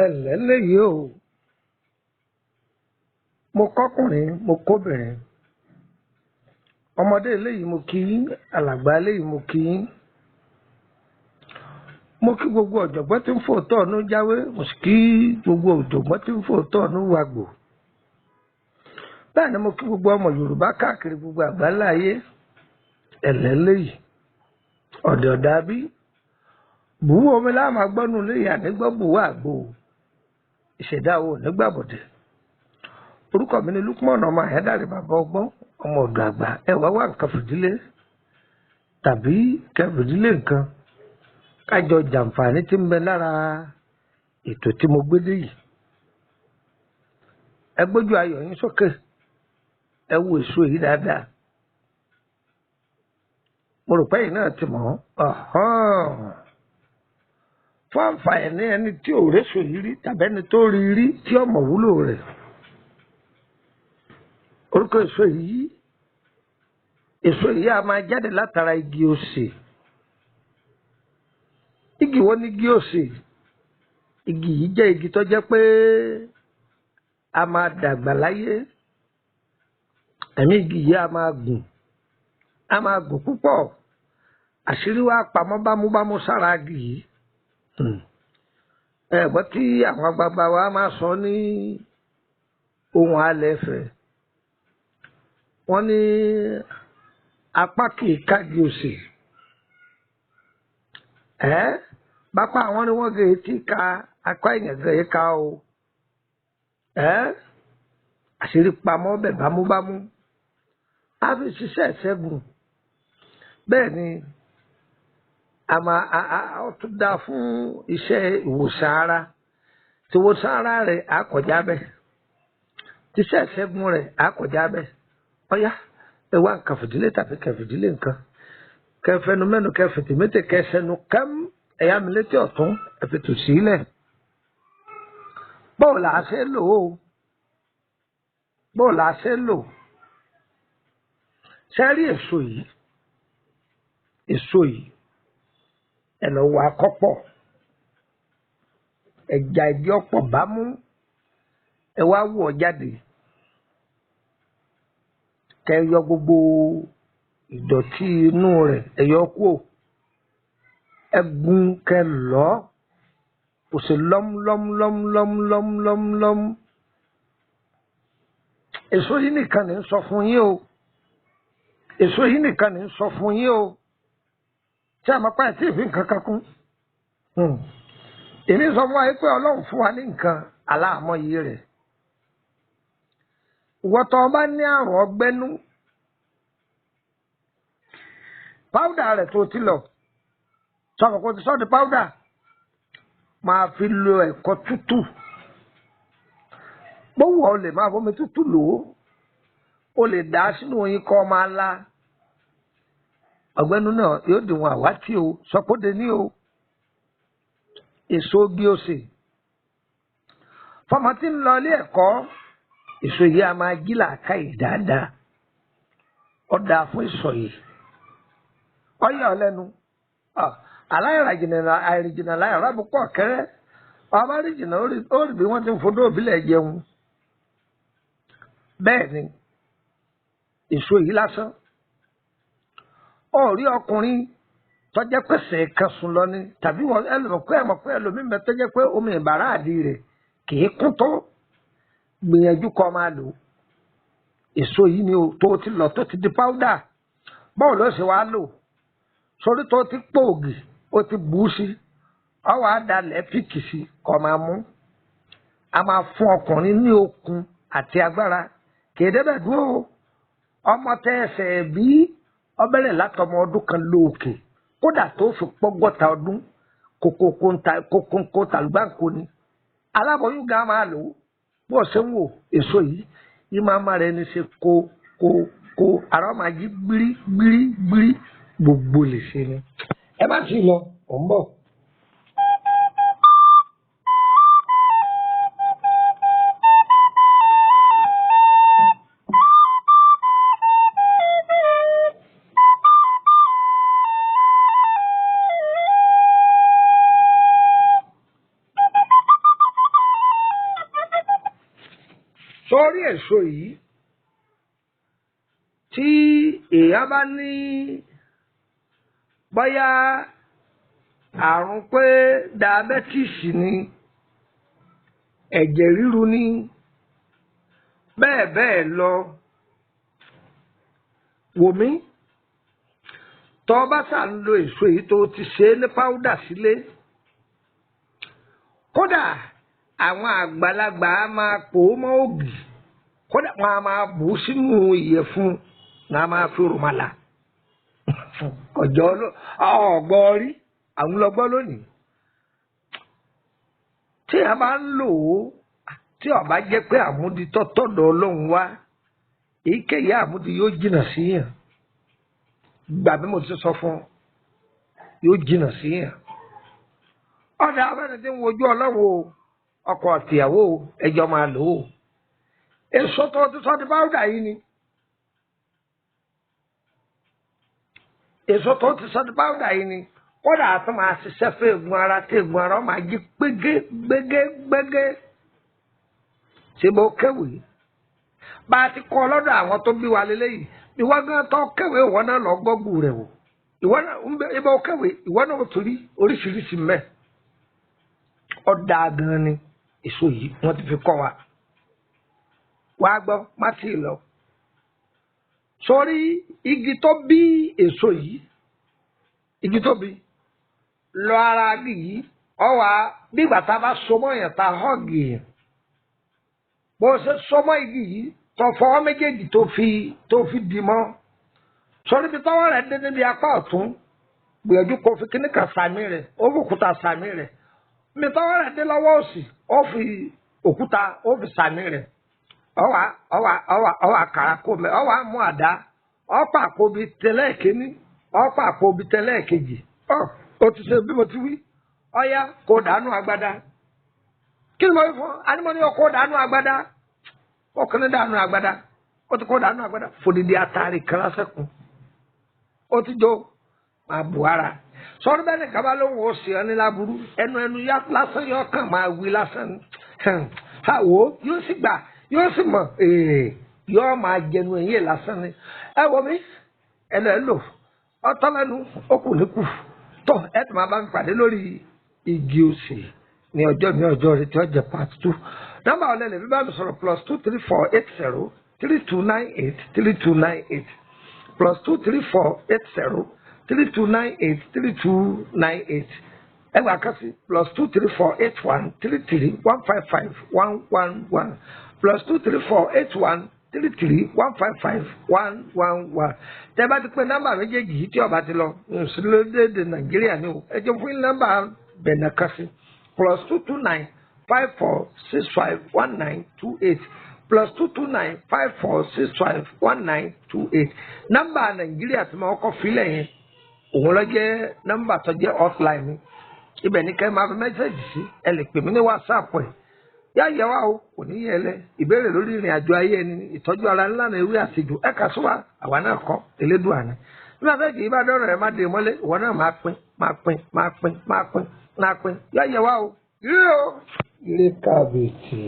ẹ̀lẹ́ léyìí o mo kọ́kùnrin mo kóbìnrin ọmọdé eléyìí mo kí yín alàgbà eléyìí mo kí yín mo kí gbogbo ọ̀jọ̀gbọ́n tí ń fòótọ́ ọ̀nù jáwé mo sì kí gbogbo ọ̀jọ̀gbọ́n tí ń fòótọ́ ọ̀nù wàgbò bẹ́ẹ̀ ni mo kí gbogbo ọmọ Yorùbá káàkiri gbogbo àgbáńlá ayé ẹ̀lẹ́ léyìí ọ̀dẹ̀ ọ̀dà bí bùwọ́ omi láàmú agbọ́nù léyìí ànígbọ́ bùwọ́ àgbò ìṣẹ̀dá wo nígbàbọ̀dẹ̀ orúkọ mi ni Lukman ọmọ àyẹ́dàrí bàbá ọgbọ́n ọmọ ọ̀dọ̀ àgbà ẹ wá nǹkan fìdílé tàbí kẹfìdílé nǹkan kájọ jàǹfààní tí ń bẹ lára ètò tí mo gbé dé yìí ẹ gbójú ayọ̀ yín sókè ẹ wo èso yìí dáadáa mo rò pé yìí náà ti mọ̀ fún àǹfààní ẹni tí ò réso yìí rí tàbí ẹni tó rí rí tí ọmọ wúlò rẹ̀ orúkọ èso yìí a máa jáde látara igi osè igi wo ni igi osè igi yìí jẹ́ igi tó jẹ́ pé a máa dàgbà láyé ẹ̀mí igi yìí a máa gùn púpọ̀ àṣírí wa pamọ́ bámúbámú sára igi yìí ẹ̀gbọ́n tí àwọn àgbààgbà wa máa sọ ní ohun alẹ́ fẹ́ wọ́n ní apá kìí kági òsè bápá àwọn ni wọ́n gèé tí ka apá èèyàn gèé ká o àṣírí pamọ́ bẹ̀ bámúbámú á fi ṣiṣẹ́ ìṣẹ́gun bẹ́ẹ̀ ni ó tún dá fún iṣẹ́ ìwòsàn ara tí ìwòsàn ara rẹ̀ á kọjá bẹ́ẹ̀ tíṣẹ́ ìṣẹ́gun rẹ̀ á kọjá bẹ́ẹ̀ ọ̀yá ẹ wá nǹkan fìdílé tàbí kẹfìdílé nǹkan kẹfẹnu mẹ́nu kẹfìtì méjì kẹsẹnu kẹm ẹ̀yà mi létí ọ̀tún ẹ̀fìtù sílẹ̀ báwo là á ṣe lò ó báwo là á ṣe lò ṣe rí èso yìí ẹ lọ wá kọ́pọ̀ ẹja ìdí ọ̀pọ̀ bá mú ẹ wá wọ̀ jáde kẹ yọ gbogbo ìdọ̀tí inú rẹ̀ ẹ yọ kúò ẹ gún kẹ lọ kò sí lọ́múlọ́múlọ́múlọ́múlọ́múlọ́mú èso yìí nìkan ní sọ fún yín o èso yìí nìkan ní sọ fún yín o tí a máa pa ẹtí ìfín kankan kún èmi sọ fún wa pé Ọlọ́run fún wa ní nǹkan aláàmọ́ yìí rẹ̀ ìwọ́tọ̀ ọba ní àrùn ọgbẹ́nú páúdà rẹ̀ tó ti lọ sọ̀rọ̀ kò ti sọ́ di páúdà máa fi lo ẹ̀kọ́ tútù gbówó ọ lè máa fomi tútù lò ó lè dá sínú oyin kọ́ máa la ọgbẹ́nú náà yóò dìwọ̀n àwátì o sọpọ́dé ní o èso bí ó sè fọmọ tí ń lọ ilé ẹ̀kọ́ èso yìí a máa jí làákàyè dáadáa ó dáa fún ìsọ yìí ọyọ ọlẹ́nu àìrìnjìnà láyọ̀rọ̀ àbúkọ̀ kẹrẹ́ ọba rìnjìnà ó rí bí wọ́n ti ń fodó òbílẹ̀ jẹun bẹ́ẹ̀ ni èso yìí lásán ó rí ọkùnrin tọ́jẹ́ pèsè kan sùn lọ ni tàbí wọn ẹlòmọ̀pẹ́ ẹlòmímẹ́ tọ́jẹ́ pé omi ìbàrá àdì rẹ̀ kì í kún tó gbìyànjú kọ́ máa lò èso yìí ni tó ti lọ tó ti di páúdà báwo ló ṣe wá lò sórí tó ti pòògì ó ti bù ú sí ọwọ́ àdàlẹ̀ píkì sí kọ́ máa mú a máa fún ọkùnrin ní okun àti agbára kéde bẹ́ẹ̀ dúró ọmọ tẹ ẹsẹ̀ bí ọbẹ̀rẹ̀ látọmọ ọdún kan lóòkè kódà tó fi pọ́gọ́ta ọdún kókó tàlùbáǹkó ni aláboyún gan máa lò ó bó ṣe ń wò èso yìí máa má rẹ ní ṣe kó ara máa jí gbírí gbogbo lè ṣe ni ẹ má ti lọ ò ń bọ̀. sórí èso yìí tí èèyàn bá ní bóyá àrùn pé diabẹ́tíìsì ni ẹ̀jẹ̀ ríru ni bẹ́ẹ̀ bẹ́ẹ̀ lọ wò mí tó bá sà ń lo èso yìí tó ti ṣe é ní páúdà sílé kódà àwọn àgbàlagbà á máa pò ó mọ́ ògì kódà wọn á máa bù ú sínú ìyẹ̀fun náà máa fi rùmàlà ọjọ́ ọgbọ́n rí àwọn ọlọ́gbọ́n lónìí tí a bá ń lò ó tí ó bá jẹ́ pé àmúdi tọ́tọ́dọ̀ Ọlọ́run wá èyíkéyìí àmúdi yóò jìnnà sí yàn gbà bí mo ti sọ fún yóò jìnnà sí yàn ọ̀dà abẹ́rẹ́ tí ń wojú Ọlọ́run o ọkọ àtìyàwó ẹjọ́ máa lò ó èso tó ti sọ di páúdà yìí ni èso tó ti sọ di páúdà yìí ni kódà àti máa ṣiṣẹ́ fún eegun ara tí eegun ara máa jí gbégé ṣe bó kéwì bá a ti kọ́ lọ́dọ̀ àwọn tó bí wa lélẹ́yìí ìwọ gan tó kéwì ìwọ náà lọ gbọ́gbù rẹ̀ wò ìwọ náà ń bẹ ibà ó kéwì ìwọ náà tó rí oríṣiríṣi mẹ́ ọ̀dà gan ni èso yìí wọ́n ti fi kọ́ wa wá gbọ́ má tì í lọ sórí igi tó bí èso yìí igi tó bí lọ ara igi yìí ọwà bí ìgbà tá a bá so mọ́ yẹn tá a họ́ọ̀gì yẹn bó ṣe so mọ́ igi yìí tó fọwọ́ méjèèjì tó fi dì mọ́ sórí ibi tọ́wọ́ rẹ̀ dé níbi apá ọ̀tún gbìyànjú kó fi kíní kan sàmì rẹ̀ ó fi òkúta sàmì rẹ̀ ibi tọ́wọ́ rẹ̀ dé lọ́wọ́ òsì ó fi òkúta ó fi sàmì rẹ̀ ọwà kàrà kó mẹ ọwà mú àdá ọ̀pá àkóbi tẹ́lẹ̀ kínní ọ̀pá àkóbi tẹ́lẹ̀ kejì ó ti ṣe bí mo ti wí ọ̀yá kó dànù agbádá kí ni mo fi fún anímọ́ni kó dànù agbádá ọkùnrin dànù agbádá ó ti kó dànù agbádá fòdìdí àtàrí kan lásẹ̀kùn ó ti jó máa bù ara sọ́dún bẹ́ẹ̀ ni kaba ló ń wò ó sí ọ ní láburú ẹnu yá lásán yọ kàn máa wí lásán àwò yóò sì gbà yóò sì mọ̀ yóò máa jẹnu ẹ̀yìn lásán ni ẹ wọ mi ẹ lọ ẹ lò ọtọ́ lẹ́nu ó kù ní kù tó ẹ tó máa bá mi pàdé lórí igi òsè ní ọjọ́ rẹ tí ó jẹ́ part 2 nọ́mbà ọ̀lẹ́lẹ̀ bí bá mi sọ̀rọ̀ +23480 3298 3298 +23480 3298 3298 ẹgbàá kan sí +23481 33 155 111 +23481 33 155 111 tẹ́ bá ti pé nọ́mbà méjèèjì yìí tí ó bá ti lọ lórílẹ̀-èdè Nàìjíríà ni o ẹ jẹ́ fún nọ́mbà bẹ̀nà kan sí +229 54 65 1928 +229 54 65 1928 nọ́mbà Nàìjíríà tí mo kọ́ filẹ̀ yẹn òun lọ jẹ́ nọ́mbà tó jẹ́ offline mi ibẹ̀ ní kẹ́ máa fi mẹ́sẹ̀gì sí ẹ lè pè mí ní WhatsApp ẹ̀ yá yẹ wá o kò ní yẹ lẹ ìbéèrè lórí ìrìn àjò ayé ẹni ìtọ́jú ara ńlá náà ewé àtijọ́ ẹ̀ka sọ́wọ́ àwa náà kọ́ elédùn àná bí wọ́n fẹ́ kì í bá dọ́rọ̀ ẹ̀ má dé mọ́lẹ̀ ìwọ náà máa pín yá yẹ wá o ire kábíyèsí.